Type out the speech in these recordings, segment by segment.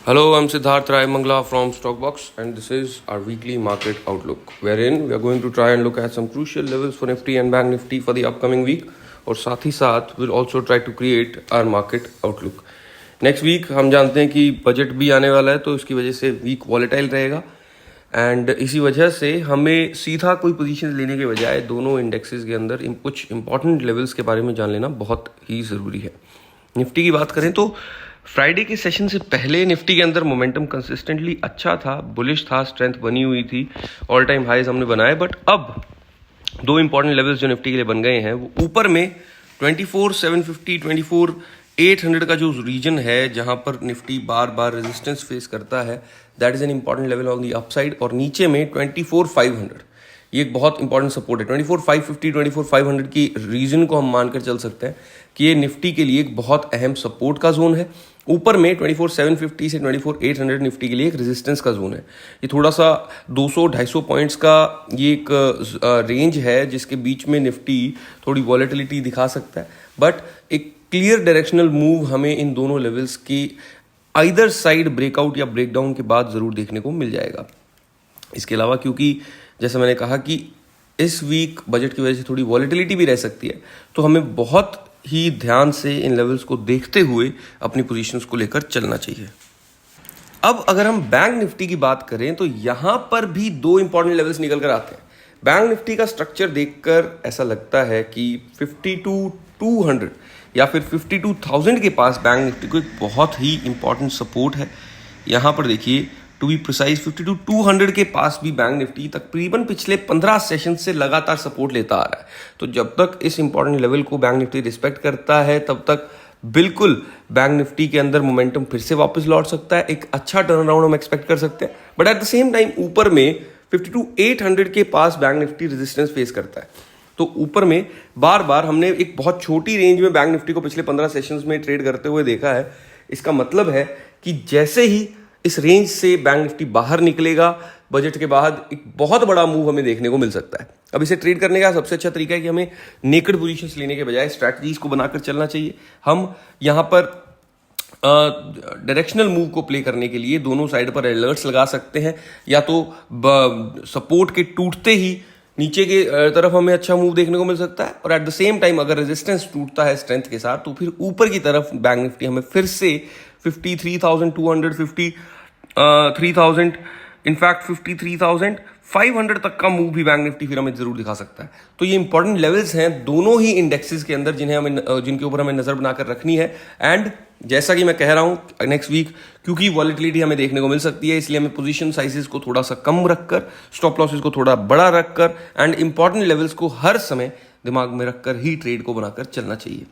Hello, I'm Siddharth Raimangla from Stockbox, and this is our weekly market outlook, wherein we are going to try and look at some crucial levels for Nifty and Bank Nifty for the upcoming week, और साथ ही साथ we'll also try to create our market outlook. Next week हम जानते हैं कि budget भी आने वाला है, तो इसकी वजह से वीक वॉलेटाइल रहेगा, एंड इसी वजह से हमें सीधा कोई पोजीशन लेने के बजाय दोनों इंडेक्सेस के अंदर कुछ इंपॉर्टेंट लेवल्स के बारे में जान लेना बहुत ही ज़रूरी है. निफ्टी की बात करें तो फ्राइडे के सेशन से पहले निफ्टी के अंदर मोमेंटम कंसिस्टेंटली अच्छा था, बुलिश था, स्ट्रेंथ बनी हुई थी, ऑल टाइम हाईज हमने बनाए. बट अब दो इंपॉर्टेंट लेवल्स जो निफ्टी के लिए बन गए हैं, वो ऊपर में 24,750 24,800 का जो रीजन है जहां पर निफ्टी बार बार रेजिस्टेंस फेस करता है, that is an important level on the upside. और नीचे में 24,500 ये एक बहुत इंपॉर्टेंट सपोर्ट है. 24,550 24,500 की रीजन को हम मानकर चल सकते हैं कि ये निफ्टी के लिए एक बहुत अहम सपोर्ट का जोन है. ऊपर में 24,750 से 24,800 निफ्टी के लिए एक रेजिस्टेंस का जोन है. ये थोड़ा सा 200-250 पॉइंट्स का ये एक रेंज है जिसके बीच में निफ्टी थोड़ी वॉलेटिलिटी दिखा सकता है. बट एक क्लियर डायरेक्शनल मूव हमें इन दोनों लेवल्स की आइदर साइड ब्रेकआउट या ब्रेकडाउन के बाद ज़रूर देखने को मिल जाएगा. इसके अलावा क्योंकि जैसे मैंने कहा कि इस वीक बजट की वजह से थोड़ी वॉलेटिलिटी भी रह सकती है, तो हमें बहुत ही ध्यान से इन लेवल्स को देखते हुए अपनी पोजीशंस को लेकर चलना चाहिए. अब अगर हम बैंक निफ्टी की बात करें तो यहां पर भी दो इंपॉर्टेंट लेवल्स निकल कर आते हैं. बैंक निफ्टी का स्ट्रक्चर देखकर ऐसा लगता है कि 52,200 या फिर 52,000 के पास बैंक निफ्टी को एक बहुत ही इंपॉर्टेंट सपोर्ट है. यहां पर देखिए, टू बी प्रिसाइज 52,200 के पास भी बैंक निफ्टी तकरीबन पिछले 15 सेशन से लगातार सपोर्ट लेता आ रहा है. तो जब तक इस इंपॉर्टेंट लेवल को बैंक निफ्टी रिस्पेक्ट करता है, तब तक बिल्कुल बैंक निफ्टी के अंदर मोमेंटम फिर से वापस लौट सकता है. एक अच्छा टर्न अराउंड हम एक्सपेक्ट कर सकते हैं. But at the same time ऊपर में 52,800 के पास बैंक निफ्टी रेजिस्टेंस फेस करता है. तो ऊपर में बार बार हमने एक बहुत छोटी रेंज में बैंक निफ्टी को पिछले 15 सेशंस में ट्रेड करते हुए देखा है. इसका मतलब है कि जैसे ही इस रेंज से बैंक निफ्टी बाहर निकलेगा, बजट के बाद एक बहुत बड़ा मूव हमें देखने को मिल सकता है. अब इसे ट्रेड करने का सबसे अच्छा तरीका है कि हमें नेकेड पोजीशंस लेने के बजाय स्ट्रैटेजीज को बनाकर चलना चाहिए. हम यहाँ पर डायरेक्शनल मूव को प्ले करने के लिए दोनों साइड पर अलर्ट्स लगा सकते हैं. या तो सपोर्ट के टूटते ही नीचे के तरफ हमें अच्छा मूव देखने को मिल सकता है, और एट द सेम टाइम अगर रेजिस्टेंस टूटता है स्ट्रेंथ के साथ, तो फिर ऊपर की तरफ बैंक निफ्टी हमें फिर से 53,200 53,000 इनफैक्ट 53,500 तक का मूव भी बैंक निफ्टी फिर हमें जरूर दिखा सकता है. तो ये इंपॉर्टेंट लेवल्स हैं दोनों ही इंडेक्सेस के अंदर जिनके ऊपर हमें नजर बनाकर रखनी है. एंड जैसा कि मैं कह रहा हूं, नेक्स्ट वीक क्योंकि वॉलेटिलिटी हमें देखने को मिल सकती है, इसलिए हमें पोजीशन साइजेस को थोड़ा सा कम रखकर, स्टॉप लॉसेस को थोड़ा बड़ा रखकर एंड इंपॉर्टेंट लेवल्स को हर समय दिमाग में रखकर ही ट्रेड को बनाकर चलना चाहिए.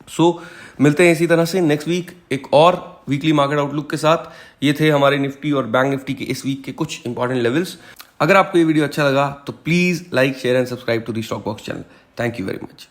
सो मिलते हैं इसी तरह से नेक्स्ट वीक एक और वीकली मार्केट आउटलुक के साथ. ये थे हमारे निफ्टी और बैंक निफ्टी के इस वीक के कुछ इंपॉर्टेंट लेवल्स. अगर आपको ये वीडियो अच्छा लगा तो please like, share and subscribe to the stock box channel. Thank you very much.